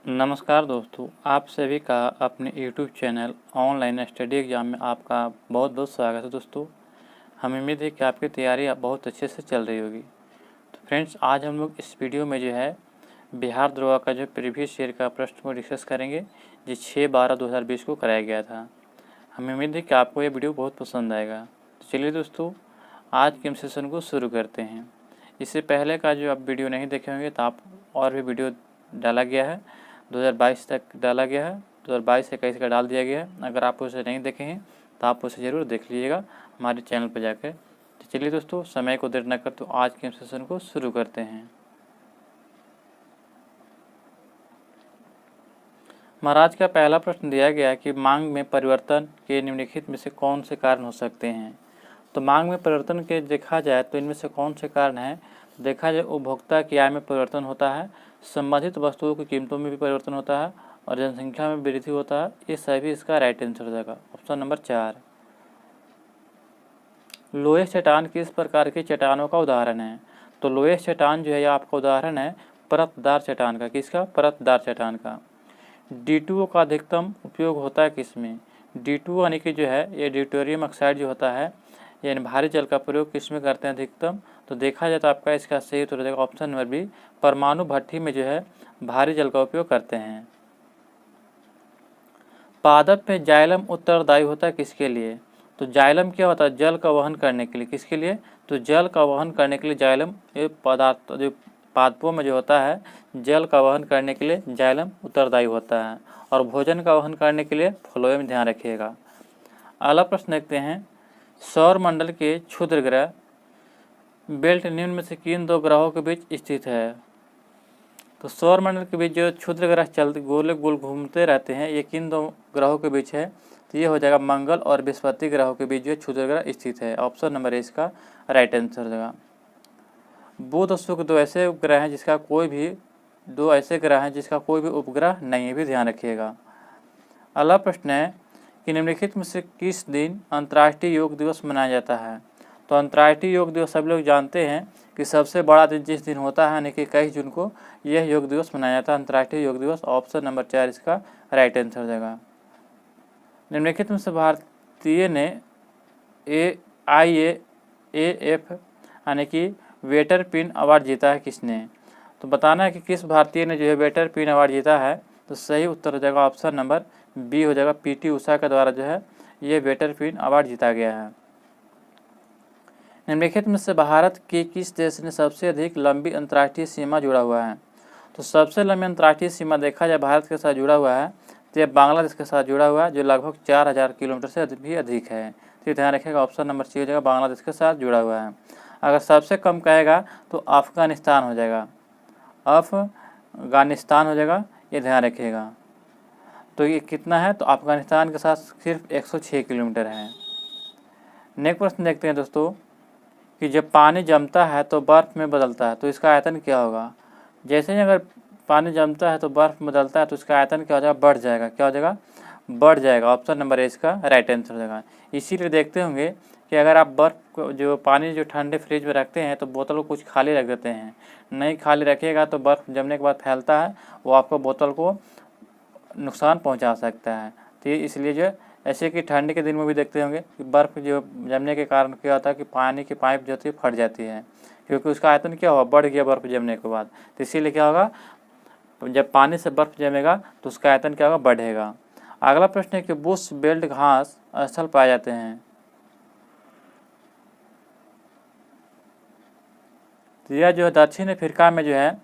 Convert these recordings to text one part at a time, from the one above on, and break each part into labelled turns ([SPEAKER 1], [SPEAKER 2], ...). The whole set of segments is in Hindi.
[SPEAKER 1] नमस्कार दोस्तों, आप सभी का अपने YouTube channel online study exam में आपका बहुत बहुत स्वागत है। दोस्तों, हमें उम्मीद है कि आपकी तैयारी बहुत अच्छे से चल रही होगी। तो फ्रेंड्स, आज हम लोग इस वीडियो में जो है बिहार दरोगा का जो प्रीवियस ईयर का प्रश्न को डिस्कस करेंगे, जो 6/12/2020 को कराया गया था। हमें उम्मीद है कि आपको ये वीडियो बहुत पसंद आएगा। तो चलिए दोस्तों, आज के सेशन को शुरू करते हैं। इससे पहले का जो आप वीडियो नहीं देखे होंगे तो आप और भी वीडियो डाला गया है, 2022 तक डाला गया है, 2022-21 का डाल दिया गया है। अगर आप उसे नहीं देखे हैं तो आप उसे ज़रूर देख लीजिएगा हमारे चैनल पर जाकर। तो चलिए दोस्तों, समय को देर न कर तो आज के सेशन को शुरू करते हैं। महाराज का पहला प्रश्न दिया गया है कि मांग में परिवर्तन के निम्नलिखित में से कौन से कारण हो सकते हैं। तो मांग में परिवर्तन के देखा जाए तो इनमें से कौन से कारण हैं। देखा जाए, उपभोक्ता की आय में परिवर्तन होता है, संबंधित वस्तुओं की कीमतों में भी परिवर्तन होता है और जनसंख्या में वृद्धि होता है। ये सभी इसका राइट आंसर हो जाएगा, ऑप्शन नंबर 4। लोहे चट्टान किस प्रकार की चट्टानों का उदाहरण है। तो लोहे चट्टान जो है यह आपका उदाहरण है परतदार चट्टान का। किसका? परतदार चट्टान का। D2O का अधिकतम उपयोग होता है किसमें। D2O यानी कि जो है ये ड्यूटेरियम ऑक्साइड जो होता है, यानी भारी जल का प्रयोग किसमें करते हैं अधिकतम। तो देखा जाए तो आपका इसका सही उत्तर हो जाएगा ऑप्शन नंबर बी, परमाणु भट्ठी में जो है भारी जल का उपयोग करते हैं। पादप में जाइलम उत्तरदायी होता है किसके लिए। तो जाइलम क्या होता है? जल का वहन करने के लिए। किसके लिए? तो जल का वहन करने के लिए जाइलम, ये पदार्थ जो पादपों में जो होता है जल का वहन करने के लिए जाइलम उत्तरदायी होता है, और भोजन का वहन करने के लिए फ्लोएम। ध्यान रखिएगा। अगला प्रश्न देखते हैं, सौर मंडल के क्षुद्र ग्रह बेल्ट निम्न में से किन दो ग्रहों के बीच स्थित है। तो सौर मंडल के बीच जो क्षुद्र ग्रह चलते गोले गोल घूमते रहते हैं, ये किन दो ग्रहों के बीच है। तो ये हो जाएगा मंगल और बृहस्पति ग्रहों के बीच जो क्षुद्र ग्रह स्थित है। ऑप्शन नंबर ए इसका राइट आंसर हो जाएगा। बुध और शुक्र दो ऐसे उपग्रह हैं जिसका कोई भी उपग्रह नहीं है, भी ध्यान रखिएगा। अगला प्रश्न है कि निम्नलिखित में से किस दिन अंतर्राष्ट्रीय योग दिवस मनाया जाता है। तो अंतर्राष्ट्रीय योग दिवस सब लोग जानते हैं कि सबसे बड़ा दिन जिस दिन होता है, यानी कि 21 जून को यह योग दिवस मनाया जाता है, अंतर्राष्ट्रीय योग दिवस। ऑप्शन नंबर 4 इसका राइट आंसर हो जाएगा। निम्नलिखित में से भारतीय ने IAAF यानी कि वेटर पिन अवार्ड जीता है किसने। तो बताना है कि किस भारतीय ने जो है वेटर पिन अवार्ड जीता है। तो सही उत्तर हो जाएगा ऑप्शन नंबर बी हो जाएगा, PT उषा के द्वारा जो है ये वेटर पिन अवार्ड जीता गया है। निम्नलिखित में से भारत के किस देश ने सबसे अधिक लंबी अंतर्राष्ट्रीय सीमा जुड़ा हुआ है। तो सबसे लंबी अंतर्राष्ट्रीय सीमा देखा जाए भारत के साथ जुड़ा हुआ है तो ये बांग्लादेश के साथ जुड़ा हुआ है, जो लगभग 4000 किलोमीटर से भी अधिक है। तो ध्यान रखिएगा, ऑप्शन नंबर सी हो जाएगा, बांग्लादेश के साथ जुड़ा हुआ है। अगर सबसे कम कहेगा तो अफगानिस्तान हो जाएगा, अफगानिस्तान हो जाएगा, ये ध्यान रखिएगा। तो ये कितना है? तो अफगानिस्तान के साथ सिर्फ 106 किलोमीटर है। नेक्स्ट प्रश्न देखते हैं दोस्तों कि जब पानी जमता है तो बर्फ़ में बदलता है, तो इसका आयतन क्या होगा। जैसे ही अगर पानी जमता है तो बर्फ़ में बदलता है तो इसका आयतन क्या हो जाएगा? बढ़ जाएगा। क्या हो जाएगा? बढ़ जाएगा। ऑप्शन नंबर ए इसका राइट आंसर हो जाएगा। इसीलिए देखते होंगे कि अगर आप बर्फ़ को जो पानी जो ठंडे फ्रिज में रखते हैं तो बोतल को कुछ खाली रख देते हैं, नहीं खाली रखिएगा तो बर्फ़ जमने के बाद फैलता है, वो आपको बोतल को नुकसान पहुंचा सकता है। तो ये इसलिए जो ऐसे कि ठंड के दिन में भी देखते होंगे कि बर्फ़ जो जमने के कारण क्या होता है कि पानी की पाइप जो होती है फट जाती है, क्योंकि उसका आयतन क्या हुआ? बढ़ गया बर्फ़ जमने के बाद। तो इसीलिए क्या होगा, जब पानी से बर्फ़ जमेगा तो उसका आयतन क्या होगा? बढ़ेगा। अगला प्रश्न है कि बुश बेल्ट घास स्थल पाए जाते हैं। तो यह जो है दक्षिण अफ्रीका में जो है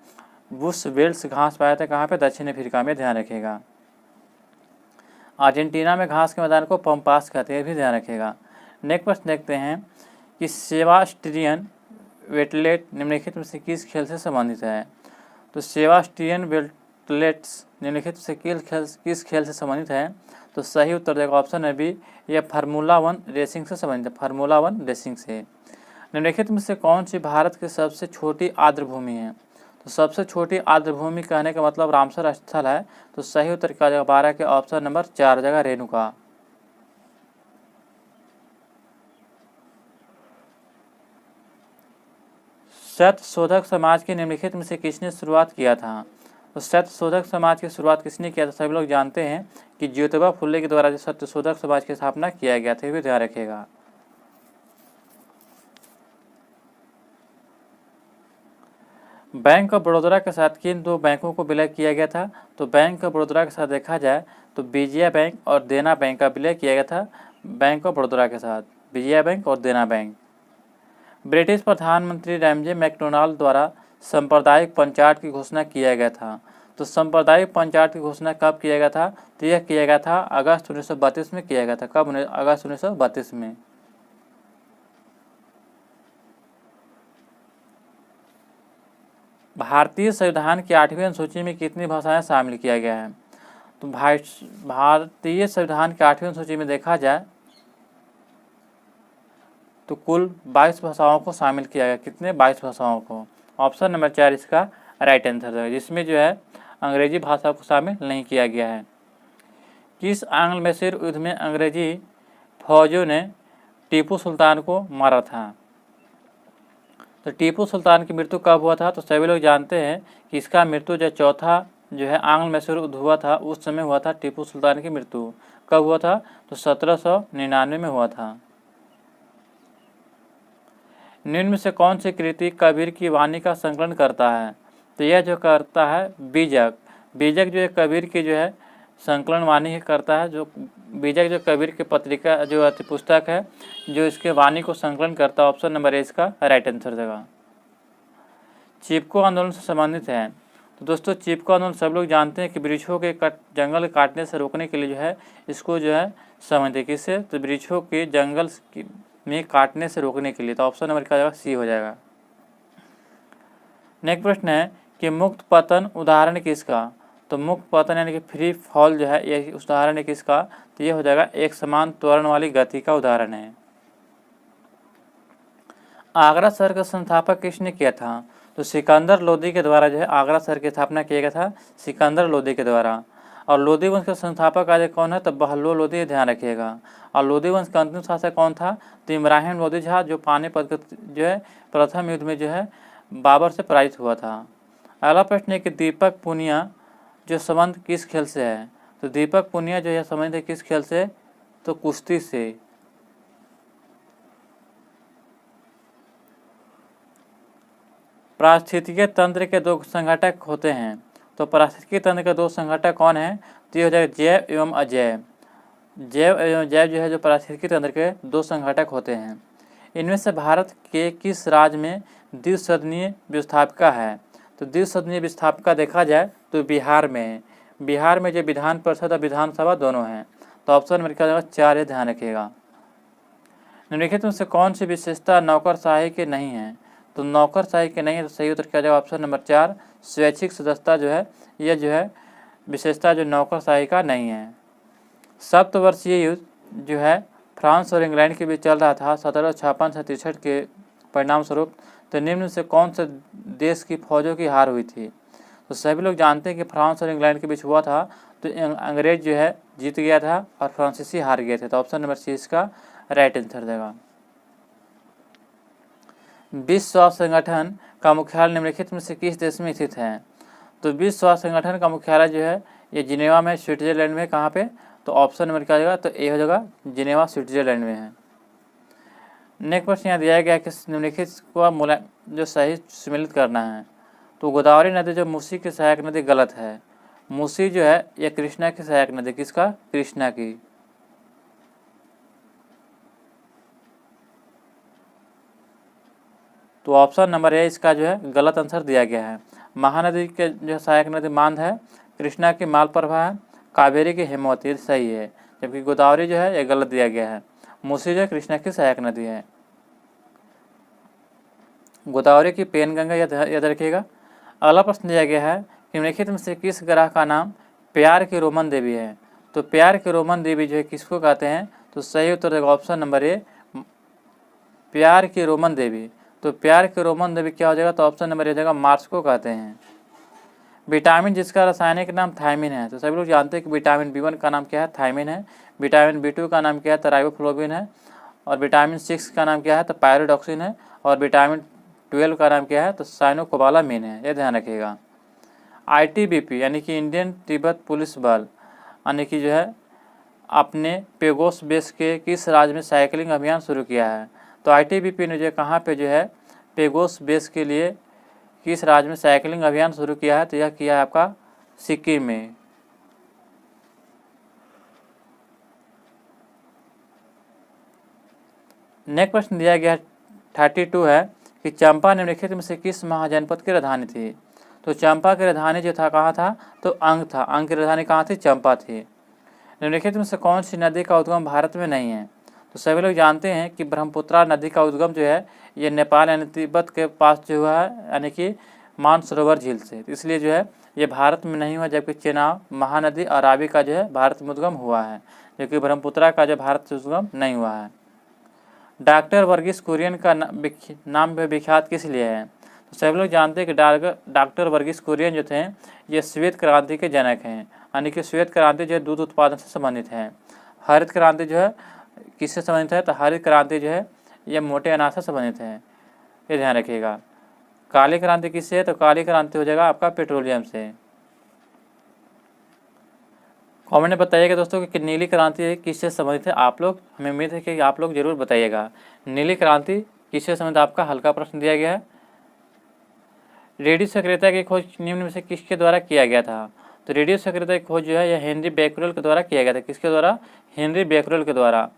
[SPEAKER 1] बुश बेल्ट घास पाए जाते हैं। कहाँ पे? दक्षिण अफ्रीका में, ध्यान रखिएगा। अर्जेंटीना में घास के मैदान को पम्पास कहते हैं, भी ध्यान रखिएगा। नेक्स्ट प्रश्न देखते हैं कि सेबास्टियन वेटलेट निम्नलिखित में से किस खेल से संबंधित है। तो सेबास्टियन वेटलेट्स निम्नलिखित में से किस खेल से संबंधित है। तो सही उत्तर देगा ऑप्शन है बी, यह फार्मूला 1 रेसिंग से संबंधित है, फार्मूला 1 रेसिंग से। निम्नलिखित में से कौन सी भारत की सबसे छोटी आर्द्रभूमि है। तो सबसे छोटी आर्द्रभूमि कहने का मतलब रामसर स्थल है। तो सही उत्तर क्या जाएगा? 12 के ऑप्शन नंबर 4 जगह रेणुका। सत्यशोधक समाज के निम्नलिखित में से किसने शुरुआत किया था। तो सत्यशोधक समाज की शुरुआत किसने किया था? सभी लोग जानते हैं कि ज्योतिबा फुले के द्वारा जो सत्यशोधक समाज की स्थापना किया गया था, ये भी ध्यान रखिएगा। बैंक ऑफ बड़ौदा के साथ किन दो बैंकों को विलय किया गया था? तो बैंक ऑफ बड़ौदा के साथ देखा जाए तो विजया बैंक और देना बैंक का विलय किया गया था बैंक ऑफ बड़ौदा के साथ, विजया बैंक और देना बैंक। ब्रिटिश प्रधानमंत्री रैमजे मैकडोनाल्ड द्वारा सांप्रदायिक पंचायत की घोषणा किया गया था। तो सांप्रदायिक पंचायत की घोषणा कब किया गया था? तो यह किया गया था अगस्त 1932 में किया गया था। कब? अगस्त 1932 में। भारतीय संविधान की 8वीं अनुसूची में कितनी भाषाएं शामिल किया गया है? तो भारतीय संविधान की 8वीं अनुसूची में देखा जाए तो कुल 22 भाषाओं को शामिल किया गया। कितने? 22 भाषाओं को। ऑप्शन नंबर 4 इसका राइट आंसर है, जिसमें जो है अंग्रेजी भाषा को शामिल नहीं किया गया है। किस आंग्ल मैसूर युद्ध में अंग्रेजी फौजों ने टीपू सुल्तान को मारा था? तो टीपू सुल्तान की मृत्यु कब हुआ था? तो सभी लोग जानते हैं कि इसका मृत्यु जो चौथा जो है आंग्ल मैसूर युद्ध हुआ था, उस समय हुआ था टीपू सुल्तान की मृत्यु। कब हुआ था? तो 1799 में हुआ था। निम्न में से कौन सी कृति कबीर की वाणी का संकलन करता है? तो यह जो करता है बीजक। बीजक जो है कबीर की जो है संकलन वाणी करता है। जो बीजक जो कबीर की पत्रिका जो पुस्तक है जो इसके वाणी को संकलन करता है। ऑप्शन नंबर ए इसका राइट आंसर देगा। चिपको आंदोलन से संबंधित है। तो दोस्तों चिपको आंदोलन सब लोग जानते हैं कि वृक्षों के जंगल काटने से रोकने के लिए जो है इसको जो है समझते किससे? तो वृक्षों के जंगल में काटने से रोकने के लिए। तो ऑप्शन नंबर का जवाब सी हो जाएगा। नेक्स्ट प्रश्न है कि मुक्त पतन उदाहरण किसका? तो मुक्त पतन यानी कि फ्री फॉल जो है ये उदाहरण है किसका? तो ये हो जाएगा एक समान त्वरण वाली गति का उदाहरण है। आगरा शहर का संस्थापक किसने किया था? तो सिकंदर लोदी के द्वारा जो है आगरा शहर की स्थापना किया गया था, सिकंदर लोदी के द्वारा। और लोदी वंश का संस्थापक आज कौन है? तो बहलोल लोदी, ध्यान रखिएगा। और लोदी वंश का अंतिम शासक कौन था? तो इब्राहिम लोदी झा, जो पानीपत जो है प्रथम युद्ध में जो है बाबर से पराजित हुआ था। अगला प्रश्न है कि दीपक पुनिया जो संबंध किस खेल से है? तो दीपक पुनिया जो है संबंध है किस खेल से? तो कुश्ती से। पारिस्थितिकीय तंत्र के दो संघटक होते हैं। तो पारिस्थितिकीय तंत्र के दो संघटक कौन हैं? तो ये हो जाएगा जैव एवं अजैव। जैव एवं जैव जो है जो पारिस्थितिकीय तंत्र के दो संघटक होते हैं। इनमें से भारत के किस राज्य में द्विसदनीय विस्थापिका है? तो द्विसदनीय विस्थापिका देखा जाए तो बिहार में है। बिहार में जो विधान परिषद और विधानसभा दोनों हैं। तो ऑप्शन नंबर क्या हो जाएगा? 4 है, ध्यान रखिएगा। निम्नलिखित में से कौन सी विशेषता नौकरशाही के नहीं है? तो नौकरशाही के नहीं है, तो सही उत्तर क्या जाएगा? ऑप्शन नंबर 4 स्वैच्छिक सदस्यता जो है यह जो है विशेषता जो नौकरशाही का नहीं है। सप्तवर्षीय युद्ध जो है फ्रांस और इंग्लैंड के बीच चल रहा था 1756 से 63 के परिणाम स्वरूप। तो निम्न से कौन से देश की फौजों की हार हुई थी? तो सभी लोग जानते हैं कि फ्रांस और इंग्लैंड के बीच हुआ था। तो अंग्रेज जो है जीत गया था और फ्रांसीसी हार गए थे। तो ऑप्शन नंबर सी इसका राइट आंसर देगा। विश्व स्वास्थ्य संगठन का मुख्यालय निम्नलिखित में से किस देश में स्थित है? तो विश्व स्वास्थ्य संगठन का मुख्यालय जो है ये जिनेवा में, स्विट्जरलैंड में। कहाँ पे? तो ऑप्शन नंबर क्या हो जाएगा? तो ए हो जाएगा, जिनेवा स्विट्जरलैंड में है। नेक्स्ट प्रश्न यहाँ दिया गया है कि निम्नलिखित को जो सही सम्मिलित करना है। तो गोदावरी नदी जो मूसी की सहायक नदी गलत है। मूसी जो है यह कृष्णा की सहायक नदी, किसका? कृष्णा की। तो ऑप्शन नंबर ए इसका जो है गलत आंसर दिया गया है। महानदी के जो सहायक नदी मांद है, कृष्णा की मालप्रभा है, कावेरी की हेमवती, सही है। जबकि गोदावरी जो है ये गलत दिया गया है। मूसी जो है कृष्णा की सहायक नदी है। गोदावरी की पेनगंगा याद रखिएगा। अगला प्रश्न दिया गया है कि निम्नलिखित में से किस ग्रह का नाम प्यार की रोमन देवी है? तो प्यार की रोमन देवी जो है किसको कहते हैं? तो सही उत्तर देगा ऑप्शन नंबर ए, प्यार की रोमन देवी। तो प्यार की रोमन देवी क्या हो जाएगा? तो ऑप्शन नंबर ए हो जाएगा, मार्स को कहते हैं। विटामिन जिसका रासायनिक नाम थायमिन है। तो सभी लोग जानते हैं कि विटामिन B1 का नाम क्या है? थायमिन है। विटामिन B2 का नाम क्या है? तो राइबोफ्लोविन है। और विटामिन 6 का नाम क्या है? तो पायरोडॉक्सिन है। और विटामिन 12 का नाम क्या है? तो साइनोकोबालामिन है। ये ध्यान रखिएगा। ITBP यानी कि इंडियन तिब्बत पुलिस बल यानी कि जो है अपने पेगोस बेस के किस राज्य में साइकिलिंग अभियान शुरू किया है? तो ITBP ने जो कहाँ पे जो है पेगोस बेस के लिए किस राज्य में साइकिलिंग अभियान शुरू किया है? तो यह किया है आपका सिक्किम में। नेक्स्ट प्रश्न दिया गया 32 है कि चंपा निम्नलिखित में से किस महाजनपद की राजधानी थी? तो चंपा की राजधानी जो था कहाँ था? तो अंग था। अंग की राजधानी कहाँ थी? चंपा थी। निम्नलिखित में से कौन सी नदी का उद्गम भारत में नहीं है? तो सभी लोग जानते हैं कि ब्रह्मपुत्रा नदी का उद्गम जो है ये नेपाल यानी तिब्बत के पास जो हुआ है यानी कि मानसरोवर झील से, इसलिए जो है ये भारत में नहीं हुआ, जबकि चेनाब महानदी और रावी का जो है भारत में उद्गम हुआ है, जबकि ब्रह्मपुत्रा का जो भारत से उद्गम नहीं हुआ है। डॉक्टर वर्गीस कुरियन का नाम विख्यात किस लिए है? तो सभी लोग जानते हैं कि डॉक्टर वर्गीस कुरियन जो थे ये श्वेत क्रांति के जनक हैं, यानी कि श्वेत क्रांति जो है दूध उत्पादन से संबंधित है। हरित क्रांति जो है किससे संबंधित है? तो हरित क्रांति जो है ये मोटे अनाज से संबंधित है, ये ध्यान रखिएगा। काली क्रांति किससे है? तो काली क्रांति हो जाएगा आपका पेट्रोलियम से। कमेंट में बताइएगा दोस्तों कि नीली क्रांति किससे संबंधित है। आप लोग, हमें उम्मीद है कि आप लोग जरूर बताइएगा नीली क्रांति किससे संबंधित। आपका हल्का प्रश्न दिया गया है। रेडियो सक्रियता की खोज निम्न में से किसके द्वारा किया गया था? तो रेडियो सक्रियता की खोज जो है यह हेनरी बैकरेल के द्वारा किया गया था। किसके द्वारा? हेनरी बैकरेल के द्वारा।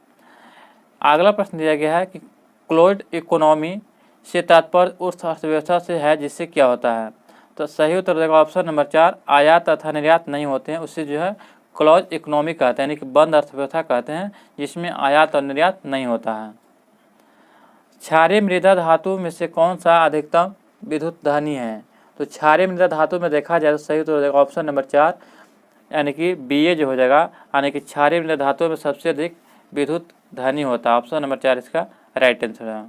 [SPEAKER 1] अगला प्रश्न दिया गया है कि क्लोज्ड इकोनॉमी से तात्पर्य उस अर्थव्यवस्था से है जिससे क्या होता है? तो सही उत्तर देगा ऑप्शन नंबर 4, आयात तथा निर्यात नहीं होते हैं, उससे जो है क्लोज इकोनॉमी कहते हैं, यानी कि बंद अर्थव्यवस्था कहते हैं जिसमें आयात और निर्यात नहीं होता है। क्षारीय मृदा धातु में से कौन सा अधिकतम विद्युत धनी है? तो क्षारीय मृदा धातु में देखा जाए तो सही उत्तर हो जाएगा ऑप्शन नंबर 4 यानी कि BA जो हो जाएगा, यानी कि क्षारीय मृदा धातु में सबसे अधिक विद्युत धनी होता है। ऑप्शन नंबर 4 इसका राइट आंसर है।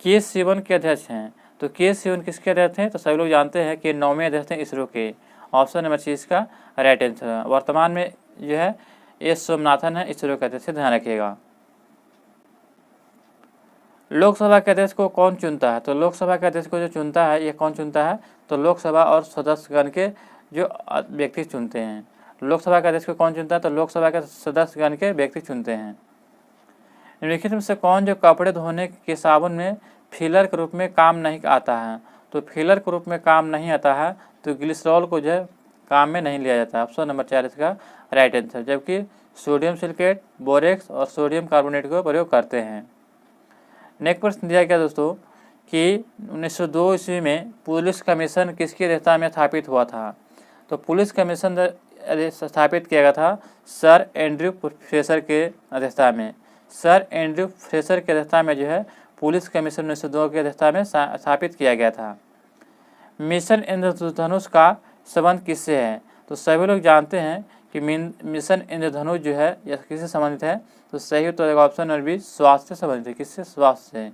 [SPEAKER 1] के सिवन के अध्यक्ष हैं? तो के सिवन किसके अध्यक्ष हैं? तो सभी लोग जानते हैं कि 9वें अध्यक्ष हैं इसरो के। ऑप्शन नंबर 6 इसका राइट आंसर है। वर्तमान में जो है एस सोमनाथन है इसरो के अध्यक्ष, ध्यान रखिएगा। लोकसभा के अध्यक्ष को कौन चुनता है? तो लोकसभा के अध्यक्ष को जो चुनता है ये कौन चुनता है? तो लोकसभा और सदस्यगण के जो व्यक्ति चुनते हैं। लोकसभा के अध्यक्ष को कौन चुनता है? तो लोकसभा के सदस्यगण के व्यक्ति चुनते हैं। निम्नलिखित में से कौन जो कपड़े धोने के साबुन में फिलर के रूप में काम नहीं आता है? तो फिलर के रूप में काम नहीं आता है तो ग्लिसरॉल को जो है काम में नहीं लिया जाता है। ऑप्शन नंबर 4 इसका राइट आंसर, जबकि सोडियम सिलिकेट, बोरेक्स और सोडियम कार्बोनेट का प्रयोग करते हैं। नेक्स्ट प्रश्न दिया गया दोस्तों कि 1902 ईस्वी में पुलिस कमीशन किसकी अध्यक्षता में स्थापित हुआ था? तो पुलिस कमीशन स्थापित किया गया था सर एंड्रयू फ्रेशर के अध्यक्षता में। सर एंड्रयू फ्रेशर की अध्यक्षता में जो है पुलिस कमीशन 1902 की अध्यक्षता में स्थापित किया गया था। मिशन इंद्रधनुष का संबंध किससे है? तो सभी लोग जानते हैं कि मिशन इंद्रधनुष जो है यह किससे संबंधित है? तो सही उत्तर देगा ऑप्शन नंबर बी, स्वास्थ्य से संबंधित है। किससे? स्वास्थ्य से।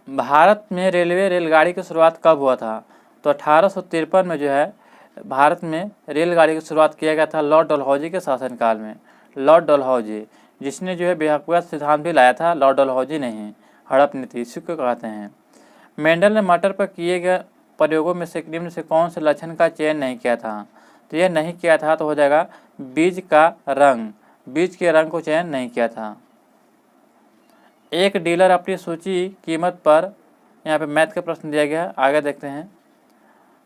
[SPEAKER 1] भारत में रेलगाड़ी की शुरुआत कब हुआ था? तो 1853 में जो है भारत में रेलगाड़ी की शुरुआत किया गया था लॉर्ड डलहौजी के शासनकाल में। लॉर्ड डलहौजी जिसने जो है बेहद सिद्धांत भी लाया था, लॉर्ड डलहौजी नहीं, हड़प नीति इसी को कहते हैं। मेंडल ने मटर पर किए गए प्रयोगों में से निम्न से कौन से लक्षण का चयन नहीं किया था? तो यह नहीं किया था तो हो जाएगा बीज का रंग, बीज के रंग को चयन नहीं किया था। एक डीलर अपनी सूची कीमत पर, यहाँ पे मैथ का प्रश्न दिया गया, आगे देखते हैं।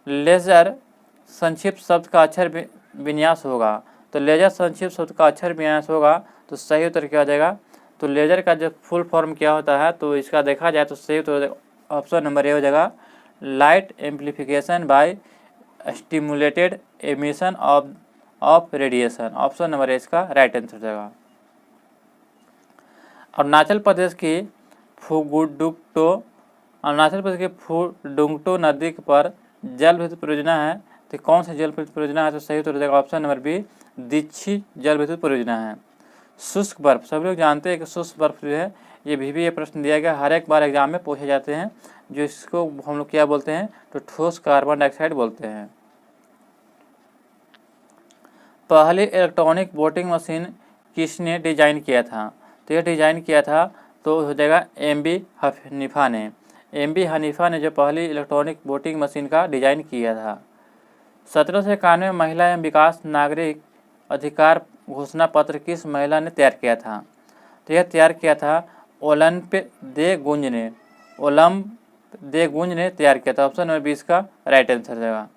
[SPEAKER 1] लेजर संक्षिप्त शब्द का अक्षर विन्यास होगा, तो लेजर संक्षिप्त शब्द का अक्षर विन्यास होगा तो सही उत्तर क्या हो जाएगा? तो लेजर का जो फुल फॉर्म क्या होता है तो इसका देखा जाए तो सही उत्तर ऑप्शन नंबर ए हो जाएगा, light amplification by stimulated emission of radiation. Option number A इसका राइट आंसर हो जाएगा। अरुणाचल प्रदेश की फुगुडुंगटो नदी पर जल विद्युत परियोजना है, तो कौन सी जल विद्युत परियोजना है? तो सही उत्तर हो जाएगा ऑप्शन नंबर बी, दीक्षी जल विद्युत परियोजना है। शुष्क बर्फ, सभी लोग जानते हैं कि शुष्क बर्फ जो है ये भी प्रश्न दिया गया, हर एक बार एग्जाम में पूछे जाते हैं, जो इसको हम लोग क्या बोलते हैं? तो ठोस कार्बन डाइऑक्साइड बोलते हैं। पहली इलेक्ट्रॉनिक वोटिंग मशीन किसने डिजाइन किया था? तो यह डिजाइन किया था तो हो जाएगा MB हनीफा ने। एम.बी. हनीफा ने जो पहली इलेक्ट्रॉनिक वोटिंग मशीन का डिजाइन किया था। 1791 में महिला एवं विकास नागरिक अधिकार घोषणा पत्र किस महिला ने तैयार किया था? तो यह तैयार किया था ओलंप दे गुंज ने। ओलंप दे गुंज ने तैयार किया था। ऑप्शन नंबर 20 का राइट आंसर हो जाएगा।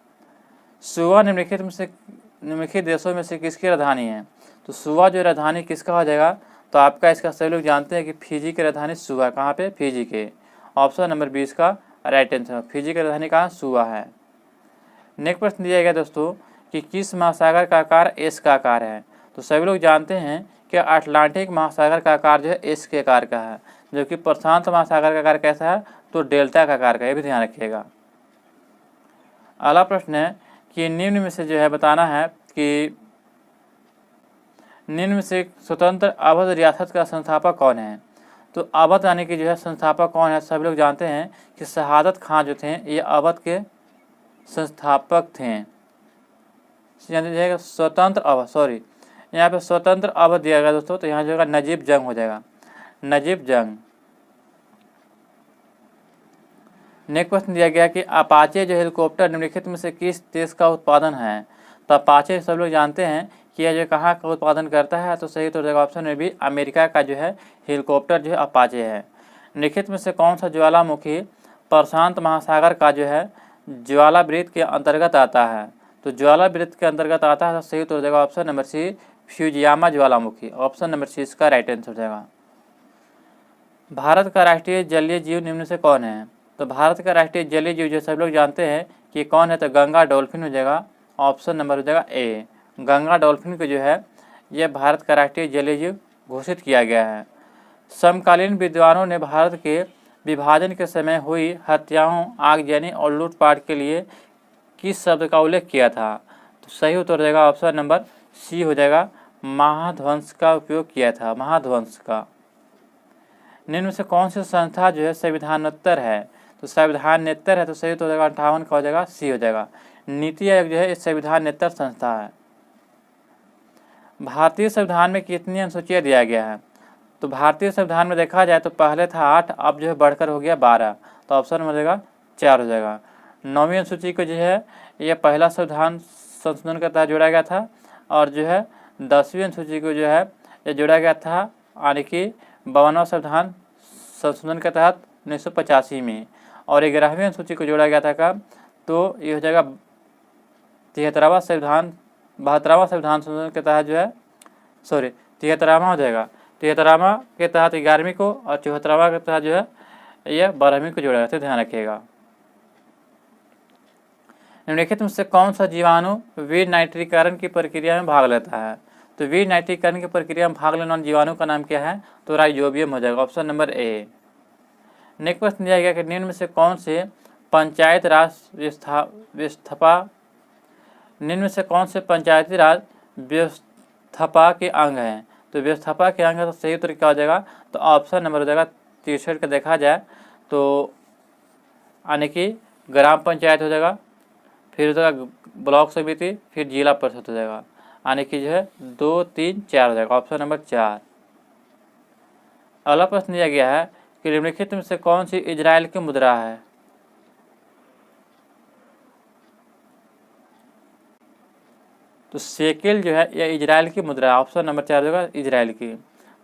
[SPEAKER 1] सुवा निम्नलिखित देशों में से किसकी राजधानी है? तो सुवा जो राजधानी किसका हो जाएगा? तो आपका इसका सभी लोग जानते हैं कि फिजी की राजधानी सुवा। कहाँ पे? फिजी के। ऑप्शन नंबर 20 का राइट आंसर। फिजी की राजधानी कहाँ? सुवा है। नेक्स्ट प्रश्न दिया गया दोस्तों कि किस महासागर का आकार एस का आकार है? तो सभी लोग जानते हैं कि अटलांटिक महासागर का आकार जो है एस के आकार का है, जबकि प्रशांत महासागर का आकार कैसा है? तो डेल्टा का आकार का। ये भी ध्यान रखिएगा। अगला प्रश्न है कि निम्न में से जो है बताना है कि निम्न में से स्वतंत्र अवध रियासत का संस्थापक कौन है? तो अवध यानी कि जो है संस्थापक कौन है? सभी लोग जानते हैं कि शहादत खां जो थे ये अवध के संस्थापक थे। स्वतंत्र अवध, सॉरी यहाँ पे स्वतंत्र अवध दिया गया दोस्तों, तो यहाँ जो है नजीब जंग हो जाएगा। नजीब जंग। नेक्स्ट प्रश्न दिया गया कि अपाचे जो हेलीकॉप्टर निम्नलिखित में से किस देश का उत्पादन है? तो अपाचे सब लोग जानते हैं कि यह जो कहाँ का उत्पादन करता है? तो सही तो देगा ऑप्शन में भी अमेरिका का जो है हेलीकॉप्टर जो है अपाचे है। निम्नलिखित में से कौन सा ज्वालामुखी प्रशांत महासागर का जो है ज्वालावृत्त के अंतर्गत आता है? तो ज्वालावृत्त के अंतर्गत आता है। तो सही तो देगा ऑप्शन नंबर सी फ्यूजियामा ज्वालामुखी। ऑप्शन नंबर सी इसका राइट आंसर हो जाएगा। भारत का राष्ट्रीय जलीय जीव निम्न से कौन है? तो भारत का राष्ट्रीय जलीय जीव जो सब लोग जानते हैं कि कौन है? तो गंगा डॉल्फिन हो जाएगा। ऑप्शन नंबर हो जाएगा ए। गंगा डॉल्फिन को जो है यह भारत का राष्ट्रीय जलीय जीव घोषित किया गया है। समकालीन विद्वानों ने भारत के विभाजन के समय हुई हत्याओं, आगजनी और लूटपाट के लिए किस शब्द का उल्लेख किया था? तो सही उत्तर हो जाएगा ऑप्शन नंबर सी हो जाएगा, महाध्वंस का उपयोग किया था। महाध्वंस का। निम्न में से कौन सी संस्था जो है संविधानोत्तर है? तो संविधानेतर है। तो सही तो हो जाएगा 58 का हो जाएगा, सी हो जाएगा। नीति आयोग जो है संविधानेतर संस्था है। भारतीय संविधान में कितनी अनुसूचियाँ दिया गया है? तो भारतीय संविधान में देखा जाए तो पहले था 8, अब जो है बढ़कर हो गया 12। तो ऑप्शन में देगा 4 हो जाएगा। 9वीं अनुसूची को जो है यह पहला संविधान संशोधन के तहत जोड़ा गया था, और जो है 10वीं अनुसूची को जो है ये जोड़ा गया था यानी कि 52वां संविधान संशोधन के तहत 1985 में, और 11वीं अनुसूची को जोड़ा गया था कब? तो ये हो जाएगा 73वां संविधान 72वां संविधान संशोधन के तहत जो है, सॉरी 73वां हो जाएगा। 73वां के तहत 11वीं को, और 74वां के तहत जो है यह 12वीं को जोड़ा गया था। ध्यान रखिएगा। निम्नलिखित में से कौन सा जीवाणु विनाइट्रीकरण की प्रक्रिया में भाग लेता है? तो विनाइट्रीकरण की प्रक्रिया में भाग लेने वाले जीवाणु का नाम क्या है? तो राइजोबियम हो जाएगा। Option number A. नेक्स्ट प्रश्न दिया गया कि निम्न में से कौन से पंचायत राज व्यवस्थापा निम्न में से कौन से पंचायती राज व्यवस्थापा के अंग हैं? तो व्यवस्थापा के अंग है। तो सही उत्तर क्या हो जाएगा? तो ऑप्शन नंबर हो जाएगा 63 का देखा जाए तो यानी कि ग्राम पंचायत हो जाएगा, फिर हो जाएगा ब्लॉक समिति, फिर जिला परिषद हो जाएगा, यानी कि जो है 2, 3, 4 हो जाएगा। Option number 4। अगला प्रश्न दिया गया है कि निम्नलिखित में से कौन सी इजराइल की मुद्रा है? तो शेकेल जो है यह इजराइल की मुद्रा है। ऑप्शन नंबर 4 होगा इजराइल की।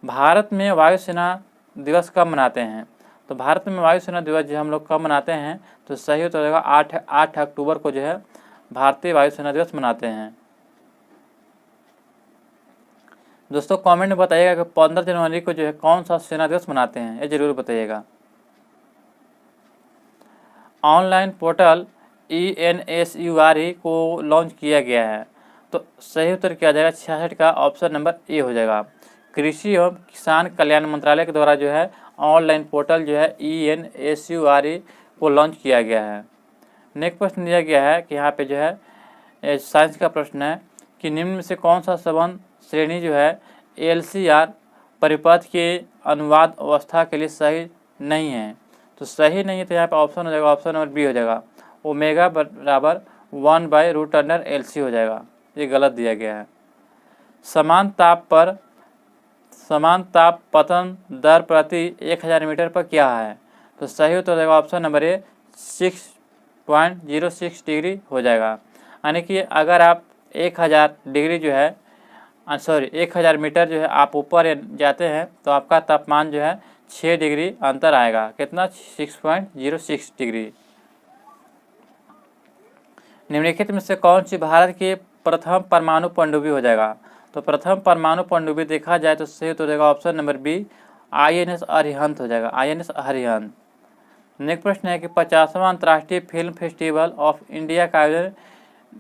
[SPEAKER 1] भारत में वायुसेना दिवस कब मनाते हैं? तो भारत में वायुसेना दिवस जो हम लोग कब मनाते हैं? तो सही उत्तर होगा 8 अक्टूबर को जो है भारतीय वायुसेना दिवस मनाते हैं। दोस्तों कमेंट में बताइएगा कि 15 जनवरी को जो है कौन सा सेना दिवस मनाते हैं, ये जरूर बताइएगा। ऑनलाइन पोर्टल ENSURE को लॉन्च किया गया है। तो सही उत्तर क्या जाएगा 66 का ऑप्शन नंबर ए हो जाएगा। कृषि एवं किसान कल्याण मंत्रालय के द्वारा जो है ऑनलाइन पोर्टल जो है ENSURE को लॉन्च किया गया है। नेक्स्ट प्रश्न दिया गया है कि यहाँ पे जो है साइंस का प्रश्न है कि निम्न में से कौन सा संबंध श्रेणी जो है LCR परिपथ के अनुवाद अवस्था के लिए सही नहीं है? तो सही नहीं है तो यहाँ पे ऑप्शन हो जाएगा, ऑप्शन नंबर बी हो जाएगा, ओमेगा बराबर 1/√LC हो जाएगा। ये गलत दिया गया है। समान ताप पतन दर प्रति 1000 मीटर पर क्या है? तो सही उत्तर हो जाएगा ऑप्शन नंबर ए 6.06 डिग्री हो जाएगा। यानी कि अगर आप 1000 डिग्री जो है 1000 मीटर जो है आप ऊपर जाते हैं तो आपका तापमान जो है 6 डिग्री अंतर आएगा। कितना? 6.06 डिग्री। निम्नलिखित में से कौन सी भारत की प्रथम परमाणु पनडुब्बी हो जाएगा? तो प्रथम परमाणु पनडुब्बी देखा जाए तो सही तो हो जाएगा option number B INS Arihant हो जाएगा, INS अरिहंत। नेक्स्ट प्रश्न है कि 50वां अंतर्राष्ट्रीय फिल्म फेस्टिवल ऑफ इंडिया का आयोजन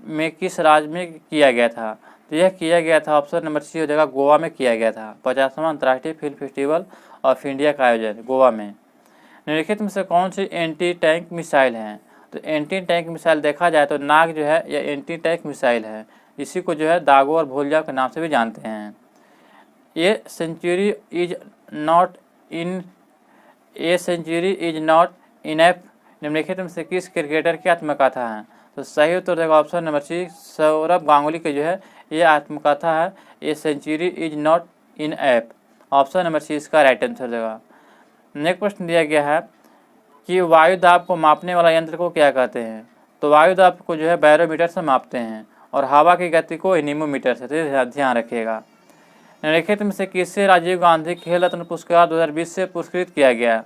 [SPEAKER 1] में किस राज्य में किया गया था? तो यह किया गया था ऑप्शन नंबर सी हो जाएगा गोवा में किया गया था। 50वां अंतर्राष्ट्रीय फिल्म फेस्टिवल ऑफ इंडिया का आयोजन गोवा में। निम्नलिखित में से कौन सी एंटी टैंक मिसाइल है? तो एंटी टैंक मिसाइल देखा जाए तो नाग जो है यह एंटी टैंक मिसाइल है। इसी को जो है दागो और भोलिया के नाम से भी जानते हैं। A century is not enough निम्नलिखित में से किस क्रिकेटर की आत्मकथा है? तो सही उत्तर देगा option number C Sourav Ganguly की जो है ये आत्मकथा है। A century is not enough, option number C इसका राइट आंसर देगा। नेक्स्ट प्रश्न दिया गया है कि वायु दाब को मापने वाला यंत्र को क्या कहते हैं? तो वायु दाब को जो है बैरोमीटर से मापते हैं और हवा की गति को एनीमोमीटर से, तो ध्यान रखिएगा। निम्नलिखित में से किसे राजीव गांधी खेल रत्न पुरस्कार 2020 से पुरस्कृत किया गया?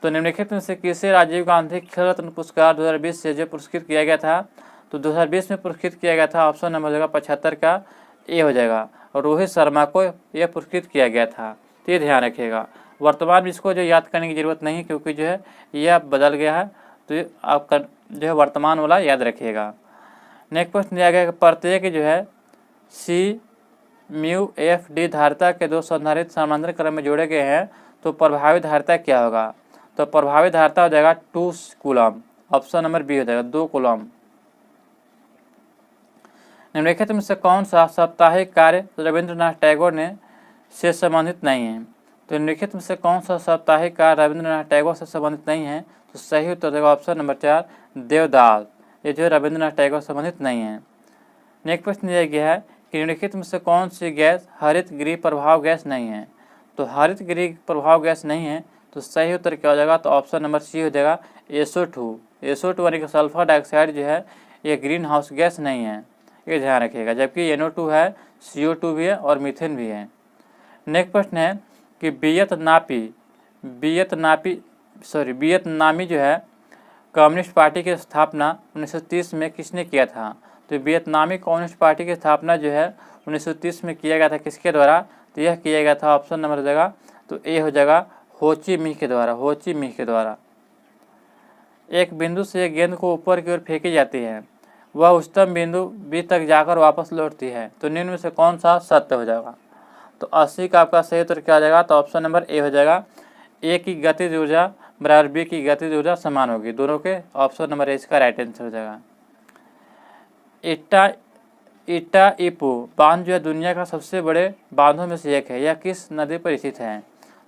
[SPEAKER 1] तो निम्नलिखित में से किसे राजीव गांधी खेल रत्न पुरस्कार 2020 से जो पुरस्कृत किया गया था? तो 2020 में पुरस्कृत किया गया था, ऑप्शन नंबर हो जाएगा 75 का ए हो जाएगा। और रोहित शर्मा को यह पुरस्कृत किया गया था, तो ये ध्यान रखिएगा। वर्तमान में इसको जो याद करने की ज़रूरत नहीं, क्योंकि जो है यह बदल गया है, तो आपका जो है वर्तमान वाला याद रखिएगा। नेक्स्ट प्रश्न दिया गया कि प्रत्येक जो है CμFD धारिता के दो संधारित्र समानांतर क्रम में जोड़े गए हैं, तो प्रभावी धारिता क्या होगा? तो प्रभावी धारिता हो जाएगा 2 कूलम, ऑप्शन नंबर बी हो जाएगा 2 कूलम। निम्नलिखित में से कौन सा साप्ताहिक कार्य रविंद्रनाथ टैगोर ने से संबंधित नहीं है? तो निम्नलिखित में से कौन सा साप्ताहिक कार्य रविंद्रनाथ टैगोर से संबंधित नहीं है? तो सही उत्तर देगा ऑप्शन नंबर 4 देवदास। ये जो है रविंद्रनाथ टैगोर से संबंधित नहीं है। नेक्स्ट प्रश्न दिया गया है कि निम्नलिखित में से कौन सी गैस हरित गृह प्रभाव गैस नहीं है? तो हरित गृह प्रभाव गैस नहीं है, तो सही उत्तर क्या हो जाएगा? तो ऑप्शन नंबर सी हो जाएगा SO2। SO2 यानी कि सल्फर डाइऑक्साइड जो है ये ग्रीन हाउस गैस नहीं है, ये ध्यान रखिएगा। जबकि NO2 है, CO2 भी है और मीथेन भी है। नेक्स्ट प्रश्न है कि वियतनामी जो है कम्युनिस्ट पार्टी की स्थापना 1930 में किसने किया था? तो वियतनामी कम्युनिस्ट पार्टी की स्थापना जो है 1930 में किया गया था, किसके द्वारा? तो यह किया गया था, ऑप्शन नंबर हो जाएगा तो ए हो जाएगा हो ची मिन्ह के द्वारा, हो ची मिन्ह के द्वारा। एक बिंदु से एक गेंद को ऊपर की ओर फेंकी जाती है, वह उच्चतम बिंदु बी तक जाकर वापस लौटती है, तो निम्न में से कौन सा सत्य हो जाएगा? तो 80 का आपका सही उत्तर क्या हो जाएगा? तो ऑप्शन नंबर ए हो जाएगा। ए की गतिज ऊर्जा बराबर बी की गतिज ऊर्जा समान होगी, दोनों के, ऑप्शन नंबर ए इसका राइट आंसर हो जाएगा। इटाइपू बांध जो है दुनिया का सबसे बड़े बांधों में से एक है, यह किस नदी पर स्थित है?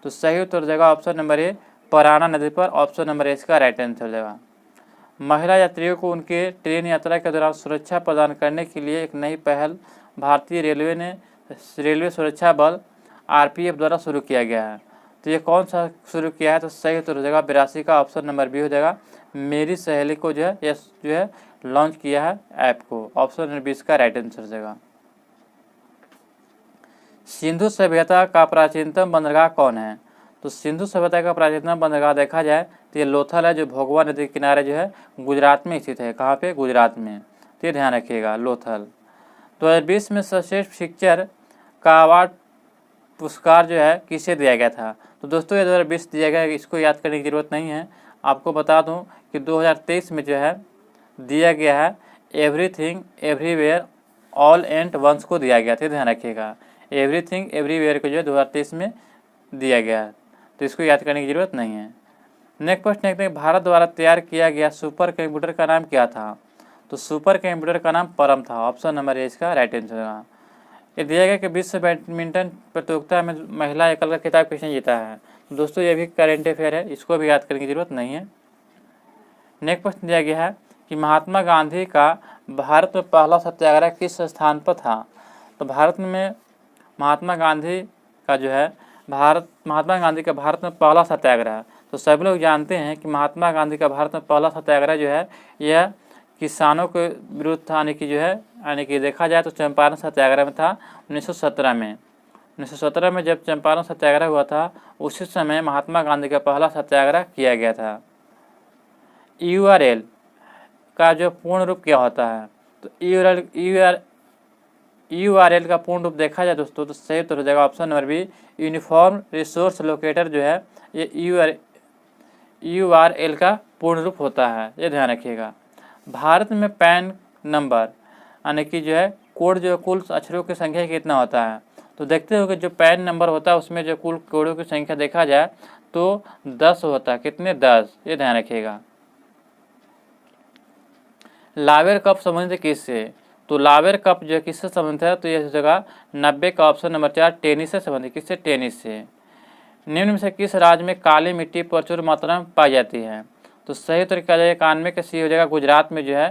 [SPEAKER 1] तो सही उत्तर हो जाएगा ऑप्शन नंबर ए पराना नदी पर, ऑप्शन नंबर ए इसका राइट आंसर हो जाएगा। महिला यात्रियों को उनके ट्रेन यात्रा के दौरान सुरक्षा प्रदान करने के लिए एक नई पहल भारतीय रेलवे ने रेलवे सुरक्षा बल RPF द्वारा शुरू किया गया है, तो ये कौन सा शुरू किया है? तो सही उत्तर हो जाएगा 82 का, ऑप्शन नंबर बी हो जाएगा। मेरी सहेली को जो है लॉन्च किया है ऐप को, ऑप्शन नंबर 20 का राइट आंसर हो जाएगा। सिंधु सभ्यता का प्राचीनतम बंदरगाह कौन है? तो सिंधु सभ्यता का प्राचीनतम बंदरगाह देखा जाए तो ये लोथल है, जो भोगवा नदी के किनारे जो है गुजरात में स्थित है। कहाँ पे? गुजरात में, तो ये ध्यान रखिएगा, लोथल। 2020 में सर्वश्रेष्ठ पिक्चर का अवार्ड पुरस्कार जो है किसे दिया गया था? तो दोस्तों ये 2020 दिया गया, इसको याद करने की ज़रूरत नहीं है। आपको बता दूं कि 2023 में जो है दिया गया है everything everywhere all at once को दिया गया था, ध्यान रखिएगा। एवरीथिंग एवरीवेयर को जो है 2023 में दिया गया है, तो इसको याद करने की ज़रूरत नहीं है। नेक्स्ट प्रश्न देखते हैं, भारत द्वारा तैयार किया गया सुपर कंप्यूटर का नाम क्या था? तो सुपर कंप्यूटर का नाम परम था, ऑप्शन नंबर ए इसका राइट आंसर होगा। ये दिया गया कि विश्व बैडमिंटन प्रतियोगिता में महिला एकल का खिताब किसने जीता है? दोस्तों ये भी करेंट अफेयर है, इसको भी याद करने की जरूरत नहीं है। नेक्स्ट प्रश्न दिया गया है कि महात्मा गांधी का भारत में पहला सत्याग्रह किस स्थान पर था? तो भारत में महात्मा गांधी का जो है महात्मा गांधी का भारत में पहला सत्याग्रह, तो सभी लोग जानते हैं कि महात्मा गांधी का भारत में पहला सत्याग्रह जो है यह किसानों के विरुद्ध था, यानी कि जो है यानी कि देखा जाए तो चंपारण सत्याग्रह में था 1917 में। 1917 में जब चंपारण सत्याग्रह हुआ था उसी समय महात्मा गांधी का पहला सत्याग्रह किया गया था। URL का जो पूर्ण रूप क्या होता है? तो URL का पूर्ण रूप देखा जाए दोस्तों तो सही उत्तर हो जाएगा option number B, uniform resource locator जो है ये URL का पूर्ण रूप होता है, ये ध्यान रखिएगा। भारत में पैन नंबर यानी कि जो है कोड जो कुल अक्षरों की संख्या कितना होता है? तो देखते हो कि जो पैन नंबर होता है उसमें जो कुल कोडों की संख्या देखा जाए तो 10 होता है। कितने? 10, ये ध्यान रखिएगा। लावेर कप संबंधित किससे? तो लावेर कप जो किससे संबंधित है? तो यह जगह 90 का ऑप्शन नंबर 4 टेनिस से संबंधित। किससे? टेनिस से। निम्न में से किस राज्य में काली मिट्टी प्रचुर मात्रा में पाई जाती है? तो सही तरीका जो है 91 का सी हो जाएगा। गुजरात में जो है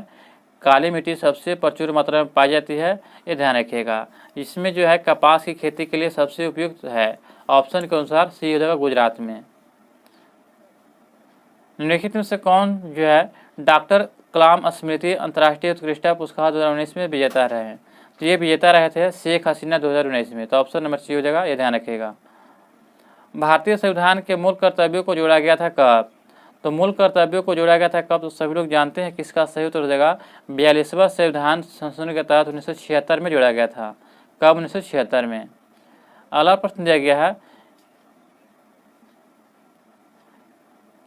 [SPEAKER 1] काली मिट्टी सबसे प्रचुर मात्रा में पाई जाती है, ये ध्यान रखिएगा। इसमें जो है कपास की खेती के लिए सबसे उपयुक्त है, ऑप्शन के अनुसार सी हो जाएगा गुजरात में। निम्नलिखित में से कौन जो है डॉक्टर कलाम स्मृति अंतर्राष्ट्रीय उत्कृष्टता पुरस्कार 2019 में विजेता रहे हैं? तो ये विजेता रहे थे शेख हसीना 2019 में। तो ऑप्शन नंबर सी हो जाएगा, ये ध्यान रखिएगा। भारतीय संविधान के मूल कर्तव्यों को जोड़ा गया था कब? तो मूल कर्तव्यों को जोड़ा गया था कब? तो सभी लोग जानते हैं किसका सही उत्तर हो जाएगा 42वां संविधान संशोधन के तहत 1976 में जोड़ा गया था। कब? 1976 में। अगला प्रश्न दिया गया है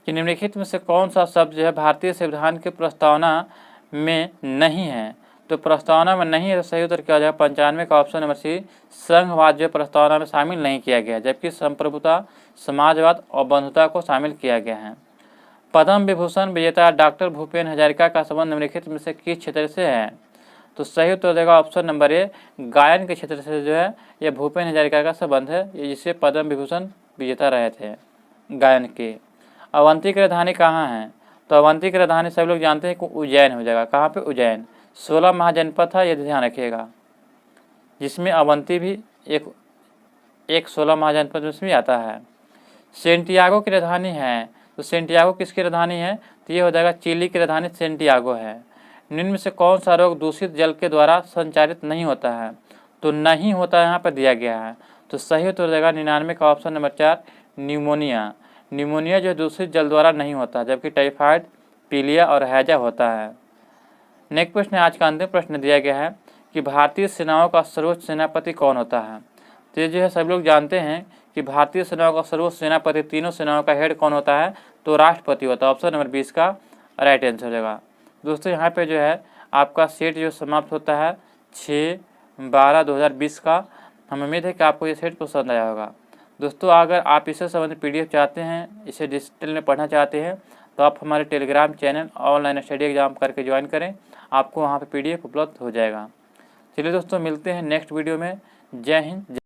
[SPEAKER 1] कि निम्नलिखित में से कौन सा शब्द जो है भारतीय संविधान के प्रस्तावना में नहीं है? तो प्रस्तावना में नहीं है तो सही उत्तर क्या हो जाएगा 95 का ऑप्शन नंबर सी, संघवाद जो प्रस्तावना में शामिल नहीं किया गया, जबकि संप्रभुता, समाजवाद और बंधुता को शामिल किया गया है। पद्म विभूषण विजेता डॉक्टर भूपेन हजारिका का संबंध निम्नलिखित में से किस क्षेत्र से है? तो सही उत्तर हो जाएगा ऑप्शन नंबर ए, गायन के क्षेत्र से जो है यह भूपेन हजारिका का संबंध है, ये जिससे पद्म विभूषण विजेता रहे थे गायन के। अवंती की राजधानी कहाँ है? तो अवंती की राजधानी सब लोग जानते हैं कि उज्जैन हो जाएगा। कहाँ पे? उज्जैन। 16 महाजनपद था, ये ध्यान रखिएगा, जिसमें अवंती भी एक 16 महाजनपद में आता है। सेंटियागो की राजधानी है, तो सेंटियागो किसकी राजधानी है? तो ये हो जाएगा चिली की राजधानी सेंटियागो है। निम्न में से कौन सा रोग दूषित जल के द्वारा संचारित नहीं होता है? तो नहीं होता यहाँ पर दिया गया है, तो सही उत्तर हो जाएगा 99 का ऑप्शन नंबर 4 न्यूमोनिया। न्यूमोनिया जो दूषित जल द्वारा नहीं होता, जबकि टाइफाइड, पीलिया और हैजा होता है। नेक्स्ट प्रश्न आज का अंतिम प्रश्न दिया गया है कि भारतीय सेनाओं का सर्वोच्च सेनापति कौन होता है? तो ये जो है सब लोग जानते हैं कि भारतीय सेनाओं का सर्वोच्च सेनापति, तीनों सेनाओं का हेड कौन होता है? तो राष्ट्रपति होता है। ऑप्शन नंबर 20 का राइट आंसर हो जाएगा। दोस्तों यहाँ पे जो है आपका सेट जो समाप्त होता है 6/12/2020 का। हम उम्मीद है कि आपको ये सेट पसंद आया होगा। दोस्तों अगर आप इससे संबंधित PDF चाहते हैं, इसे डिजिटल में पढ़ना चाहते हैं, तो आप हमारे Telegram channel online study exam करके ज्वाइन करें, आपको वहाँ पे PDF उपलब्ध हो जाएगा। चलिए दोस्तों मिलते हैं नेक्स्ट वीडियो में। जय हिंद।